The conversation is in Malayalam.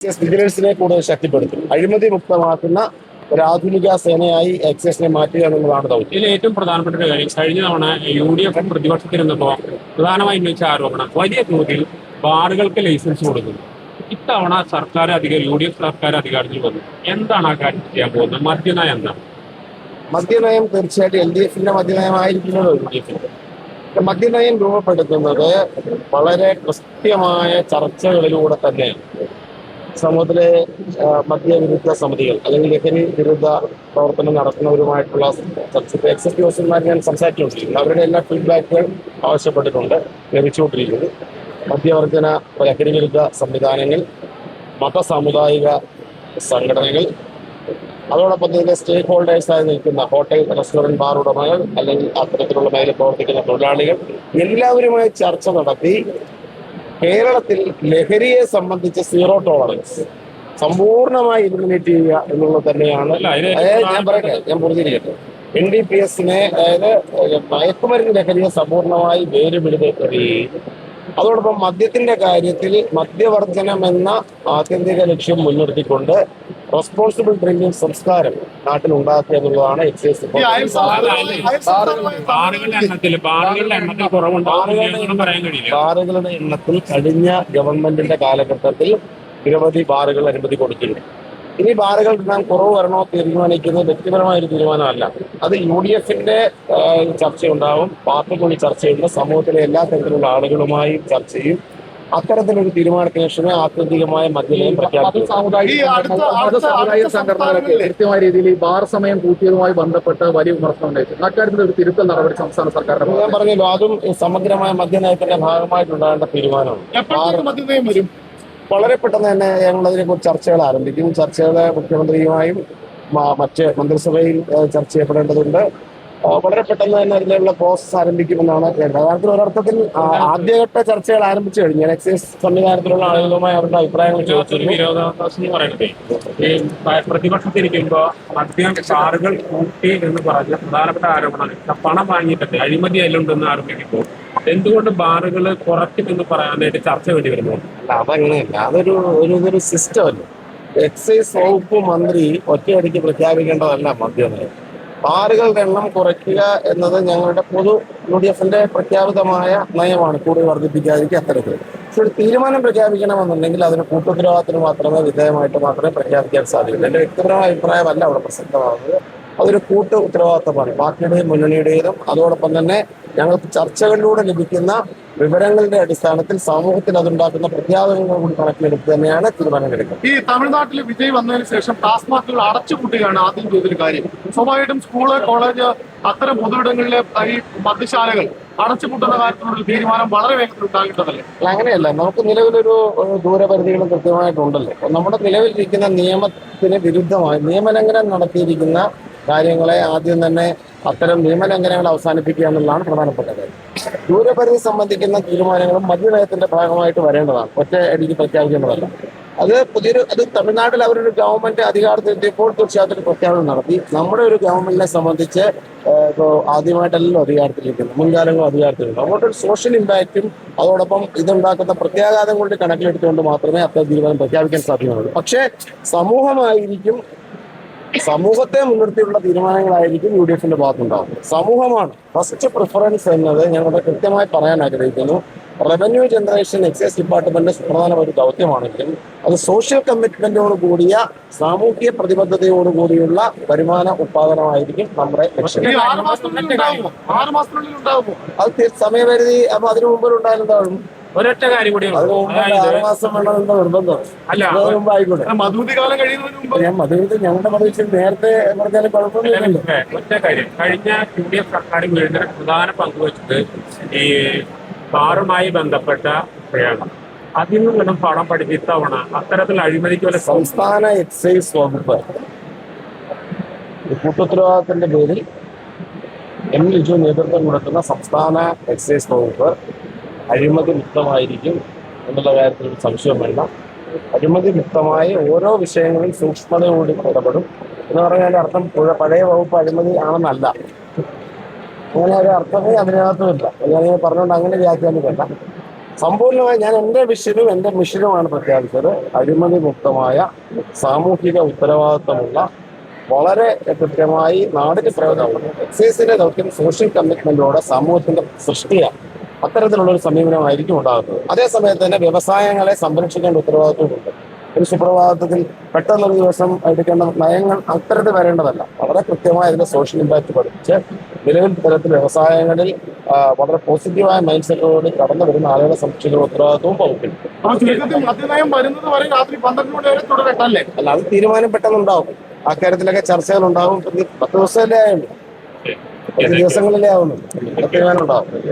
വിജിലൻസിനെ കൂടുതൽ ശക്തിപ്പെടുത്തും. അഴിമതി മുക്തമാക്കുന്ന ഒരു ആധുനിക സേനയായി എക്സൈസിനെ മാറ്റുക എന്നുള്ളതാണ് ദൗത്യം. ഇതിൽ ഏറ്റവും പ്രധാനപ്പെട്ട ഒരു കാര്യം, കഴിഞ്ഞ തവണ UDF പ്രതിപക്ഷത്തിരുന്നപ്പോൾ പ്രധാനമായി ഉന്നയിച്ച ആരോപണം വലിയ തോതിൽ ബാറുകൾക്ക് ലൈസൻസ് കൊടുക്കുന്നു. ഇത്തവണ UDF സർക്കാർ അധികാരത്തിൽ വന്നു. എന്താണ് ആ കാര്യം ചെയ്യാൻ പോകുന്നത്? മദ്യനയം എന്താണ്? മദ്യനയം തീർച്ചയായിട്ടും LDFന്റെ മദ്യനയമായിരിക്കുമല്ലോ UDFന്റെ. മദ്യനയം രൂപപ്പെടുത്തുന്നത് വളരെ കൃത്യമായ ചർച്ചകളിലൂടെ തന്നെയാണ്. സമൂഹത്തിലെ മദ്യവിരുദ്ധ സമിതികൾ അല്ലെങ്കിൽ ലഹരി വിരുദ്ധ പ്രവർത്തനം നടത്തുന്നവരുമായിട്ടുള്ള എക്സൈസ് ഓഫീസർമാർ ഞാൻ സംസാരിച്ചുകൊണ്ടിരിക്കുന്നു. അവരുടെ എല്ലാ ഫീഡ്ബാക്കുകൾ ആവശ്യപ്പെട്ടിട്ടുണ്ട്, ലഭിച്ചുകൊണ്ടിരിക്കുന്നു. മദ്യവർജന ലഹരി വിരുദ്ധ സംവിധാനങ്ങൾ, സാമുദായിക സംഘടനകൾ, അതോടൊപ്പം തന്നെ സ്റ്റേക്ക് ഹോൾഡേഴ്സായി നിൽക്കുന്ന ഹോട്ടൽ, റെസ്റ്റോറൻറ്റ്, ബാർ ഉടമകൾ അല്ലെങ്കിൽ അത്തരത്തിലുള്ള മേഖലയിൽ പ്രവർത്തിക്കുന്ന തൊഴിലാളികൾ എല്ലാവരുമായി ചർച്ച നടത്തി കേരളത്തിൽ ലഹരിയെ സംബന്ധിച്ച് സീറോ ടോളറൻസ് സമ്പൂർണമായി എലിമിനേറ്റ് ചെയ്യുക എന്നുള്ളത് തന്നെയാണ്. ഞാൻ പറഞ്ഞിരിക്കട്ടെ, NDPS-നെ, അതായത് മയക്കുമരുന്ന് ലഹരിയെ സമ്പൂർണമായി വേരുപിടിക്കുകയും അതോടൊപ്പം മദ്യത്തിന്റെ കാര്യത്തിൽ മദ്യവർജനം എന്ന ആത്യന്തിക ലക്ഷ്യം മുൻനിർത്തിക്കൊണ്ട് റെസ്പോൺസിബിൾ ഡ്രിങ്കിങ് സംസ്കാരം നാട്ടിൽ ഉണ്ടാക്കുക എന്നുള്ളതാണ് എക്സൈസ്. ബാറുകളുടെ എണ്ണത്തിൽ കഴിഞ്ഞ ഗവൺമെന്റിന്റെ കാലഘട്ടത്തിൽ നിരവധി ബാറുകൾ അനുമതി കൊടുത്തിട്ടുണ്ട്. ഇനി ബാറുകൾ നാം കുറവ് വരണോ തീരുമാനിക്കുന്നത് വ്യക്തിപരമായ ഒരു തീരുമാനമല്ല. അത് UDFന്റെ ചർച്ചയുണ്ടാവും, പാർട്ടിക്കുള്ളിൽ ചർച്ചയുണ്ട്, സമൂഹത്തിലെ എല്ലാ തരത്തിലുള്ള ആളുകളുമായി ചർച്ച ചെയ്യും. അത്തരത്തിലൊരു തീരുമാനത്തിന് ശേഷമേ ആത്യന്തികമായ മദ്യനയം പ്രഖ്യാപിക്കും. സംഘടനകളൊക്കെ കൃത്യമായ രീതിയിൽ ഈ ബാർ സമയം കൂട്ടിയതുമായി ബന്ധപ്പെട്ട് വലിയ വിമർശനം ഉണ്ടായിരുന്നു. അക്കാര്യത്തിൽ ഒരു തിരുത്തൽ നടപടി സംസ്ഥാന സർക്കാരിന്റെ ഞാൻ പറഞ്ഞല്ലോ, അതും സമഗ്രമായ മദ്യനയത്തിന്റെ ഭാഗമായിട്ടുണ്ടാകേണ്ട തീരുമാനമാണ്. വളരെ പെട്ടെന്ന് തന്നെ ഞങ്ങൾ അതിനെക്കുറിച്ച് ചർച്ചകൾ ആരംഭിക്കും. ചർച്ചകൾ മുഖ്യമന്ത്രിയുമായും മറ്റ് മന്ത്രിസഭയിൽ ചർച്ച ചെയ്യപ്പെടേണ്ടതുണ്ട്. വളരെ പെട്ടെന്ന് തന്നെ അതിനുള്ള പ്രോസസ് ആരംഭിക്കുമെന്നാണ് കേട്ടത്. കാര്യത്തിൽ ഒരർത്ഥത്തിൽ ആദ്യഘട്ട ചർച്ചകൾ ആരംഭിച്ചു കഴിഞ്ഞു. എക്സൈസ് സംവിധാനത്തിലുള്ള ആളുകളുമായി അവരുടെ അഭിപ്രായങ്ങൾ ചോദിച്ചിരുന്നു. പ്രതിപക്ഷത്തിരിക്കുമ്പോൾ മദ്യം കാറുകൾ കൂട്ടി എന്ന് പറഞ്ഞ പ്രധാനപ്പെട്ട ആരോപണം പണം വാങ്ങിയിട്ടുണ്ട്, അഴിമതി അതിലുണ്ടെന്ന് ആരോപിക്കുമ്പോൾ എന്തുകൊണ്ട് ബാറുകൾ കുറയ്ക്കുമെന്ന് പറയാനായിട്ട് ചർച്ച വേണ്ടി വരുന്നു? അല്ല, അതങ്ങനെയല്ല. അതൊരു സിസ്റ്റം അല്ല. എക്സൈസ് വകുപ്പ് മന്ത്രി ഒറ്റയടിക്ക് പ്രഖ്യാപിക്കേണ്ടതല്ല മദ്യനയം. ബാറുകളുടെ എണ്ണം കുറയ്ക്കുക എന്നത് ഞങ്ങളുടെ UDFന്റെ പ്രഖ്യാപിതമായ നയമാണ്. കൂടുതൽ വർദ്ധിപ്പിക്കാതിരിക്കുക അത്തരത്തിൽ. പക്ഷെ ഒരു തീരുമാനം പ്രഖ്യാപിക്കണമെന്നുണ്ടെങ്കിൽ അതിന് കൂട്ടുത്തരവാദിത്തത്തിന് മാത്രമേ വിധേയമായിട്ട് മാത്രമേ പ്രഖ്യാപിക്കാൻ സാധിക്കുള്ളൂ. എൻ്റെ വ്യക്തിപരമായ അഭിപ്രായമല്ല അവിടെ പ്രസക്തമാകുന്നത്. അതൊരു കൂട്ട് ഉത്തരവാദിത്തമാണ് പാർട്ടിയുടെയും മുന്നണിയുടേതും. അതോടൊപ്പം തന്നെ ഞങ്ങൾക്ക് ചർച്ചകളിലൂടെ ലഭിക്കുന്ന വിവരങ്ങളുടെ അടിസ്ഥാനത്തിൽ സമൂഹത്തിൽ അതുണ്ടാക്കുന്ന പ്രഖ്യാപനങ്ങൾ കൂടി കണക്കിലെടുത്ത് തന്നെയാണ് തീരുമാനമെടുക്കുന്നത്. ഈ തമിഴ്നാട്ടിൽ വിജയ് വന്നതിന് ശേഷം ടാസ്മാക്കുകൾ അടച്ചുപൂട്ടുകയാണ് ആദ്യം ചെയ്തൊരു കാര്യം. സ്വാഭാവികമായിട്ടും സ്കൂള്, കോളേജ്, അത്തരം പൊതുയിടങ്ങളിലെ ഈ മദ്യശാലകൾ അടച്ചുപൂട്ടുന്ന കാര്യത്തിലുള്ള തീരുമാനം വളരെ വേഗത്തിൽ ഉണ്ടാകേണ്ടതല്ലേ? അങ്ങനെയല്ല, നമുക്ക് നിലവിലൊരു ദൂരപരിധികളും കൃത്യമായിട്ടുണ്ടല്ലോ. നമ്മുടെ നിലവിലിരിക്കുന്ന നിയമത്തിന് വിരുദ്ധമായി നിയമലംഘനം നടത്തിയിരിക്കുന്ന കാര്യങ്ങളെ ആദ്യം തന്നെ അത്തരം നിയമലംഘനങ്ങൾ അവസാനിപ്പിക്കുക എന്നുള്ളതാണ് പ്രധാനപ്പെട്ട കാര്യം. ദൂരപരിധി സംബന്ധിക്കുന്ന തീരുമാനങ്ങളും മദ്യനയത്തിന്റെ ഭാഗമായിട്ട് വരേണ്ടതാണ്, ഒറ്റ അടിക്ക് പ്രഖ്യാപിക്കേണ്ടതല്ല. അത് തമിഴ്നാട്ടിൽ അവരൊരു ഗവൺമെന്റ് അധികാരത്തിലെത്തിയപ്പോൾ തീർച്ചയായിട്ടും ഒരു പ്രഖ്യാപനം നടത്തി. നമ്മുടെ ഒരു ഗവൺമെന്റിനെ സംബന്ധിച്ച് ആദ്യമായിട്ടല്ലല്ലോ അധികാരത്തിലിരിക്കുന്നത്, മുൻകാലങ്ങളും അധികാരത്തിലുണ്ട്. അതുകൊണ്ട് ഒരു സോഷ്യൽ ഇമ്പാക്റ്റും അതോടൊപ്പം ഇതുണ്ടാക്കുന്ന പ്രത്യാഘാതം കൊണ്ട് കണക്കിലെടുത്തുകൊണ്ട് മാത്രമേ അത്തരം തീരുമാനം പ്രഖ്യാപിക്കാൻ സാധ്യമാവുള്ളൂ. പക്ഷേ സമൂഹത്തെ മുൻനിർത്തിയുള്ള തീരുമാനങ്ങളായിരിക്കും UDFന്റെ ഭാഗത്തുണ്ടാവുന്നത്. സമൂഹമാണ് ഫസ്റ്റ് പ്രിഫറൻസ് എന്നത് ഞങ്ങളുടെ കൃത്യമായി പറയാൻ ആഗ്രഹിക്കുന്നു. റവന്യൂ ജനറേഷൻ എക്സൈസ് ഡിപ്പാർട്ട്മെന്റ് സുപ്രധാന ഒരു ദൗത്യമാണെങ്കിലും അത് സോഷ്യൽ കമ്മിറ്റ്മെന്റോട് കൂടിയ സാമൂഹ്യ പ്രതിബദ്ധതയോടുകൂടിയുള്ള വരുമാന ഉത്പാദനമായിരിക്കും നമ്മുടെ ലക്ഷ്യം. അത് സമയപരിധി അപ്പൊ അതിനു മുമ്പിൽ ഉണ്ടായിരുന്നതാകും. ഒരൊറ്റ കാര്യം കൂടി, 6 മാസം വേണമെന്ന നിർബന്ധം. അതിന് മുമ്പ് ആയിക്കോട്ടെ. ഞാൻ മധുവിധി ഞങ്ങളുടെ മധുവിച്ച് നേരത്തെ പറഞ്ഞാലും കുഴപ്പമൊന്നുമില്ലല്ലോ. ഒറ്റ കാര്യം, കഴിഞ്ഞ UDF സർക്കാർ വീണ്ടും പ്രധാന പങ്കുവച്ചത് ഈ ബാറുമായി ബന്ധപ്പെട്ട പ്രയാണം, അതിൽ നിന്നും പണം പഠിച്ച് ഇത്തവണ അത്തരത്തിൽ അഴിമതിക്ക് വല്ല സംസ്ഥാന എക്സൈസ് വകുപ്പ് കൂട്ടുത്തരവാദിത്തത്തിന്റെ പേരിൽ ലിജു നേതൃത്വം കൊടുക്കുന്ന സംസ്ഥാന എക്സൈസ് വകുപ്പ് അഴിമതി മുക്തമായിരിക്കും എന്നുള്ള കാര്യത്തിൽ ഒരു സംശയം വേണ്ട. അഴിമതി മുക്തമായി ഓരോ വിഷയങ്ങളിൽ സൂക്ഷ്മതയോടെ ഇടപെടും എന്ന് പറഞ്ഞാൽ അർത്ഥം പഴയ വകുപ്പ് അഴിമതി ആണെന്നല്ല. അങ്ങനെ ഒരു അർത്ഥമേ അതിനകത്തുമില്ല. ഞാൻ പറഞ്ഞുകൊണ്ട് അങ്ങനെ വ്യാഖ്യാനിക്കണ്ട. സമ്പൂർണ്ണമായി ഞാൻ എൻ്റെ വിഷനും എൻ്റെ മിഷനുമാണ് പ്രഖ്യാപിച്ചത്. അഴിമതി മുക്തമായ സാമൂഹിക ഉത്തരവാദിത്തമുള്ള വളരെ കൃത്യമായി നാടിന് പ്രയോജനമുള്ള എക്സൈസിന്റെ ദൗത്യം സോഷ്യൽ കമ്മിറ്റ്മെന്റോടെ സമൂഹത്തിന്റെ സൃഷ്ടിയാണ്. അത്തരത്തിലുള്ള ഒരു സമീപനമായിരിക്കും ഉണ്ടാകുന്നത്. അതേസമയത്ത് തന്നെ വ്യവസായങ്ങളെ സംരക്ഷിക്കേണ്ട ഉത്തരവാദിത്വമുണ്ട്. ഒരു സുപ്രഭാതത്തിൽ പെട്ടെന്നൊരു ദിവസം എടുക്കേണ്ട നയങ്ങൾ അത്തരത്തിൽ വരേണ്ടതല്ല. വളരെ കൃത്യമായി അതിന്റെ സോഷ്യൽ ഇമ്പാക്ട് പഠിപ്പിച്ച് നിലവിൽ തരത്തിൽ വ്യവസായങ്ങളിൽ വളരെ പോസിറ്റീവായ മൈൻഡ് സെറ്റോട് കടന്നു വരുന്ന ആളുകളെ സംരക്ഷിക്കുന്ന ഉത്തരവാദിത്വവും വകുപ്പിൽ. അപ്പൊ ചുരുക്കത്തിൽ മദ്യനയം വരുന്നത് വരെ രാത്രി 12 മണി വരെ തുടരട്ടല്ലേ? അല്ല, അത് തീരുമാനം പെട്ടെന്നുണ്ടാവും. അക്കാര്യത്തിലൊക്കെ ചർച്ചകൾ ഉണ്ടാവും. 10 ദിവസമല്ലേ ആയുള്ളൂ, 10 ദിവസങ്ങളിലേ ആവുന്നു. തീരുമാനം ഉണ്ടാവും.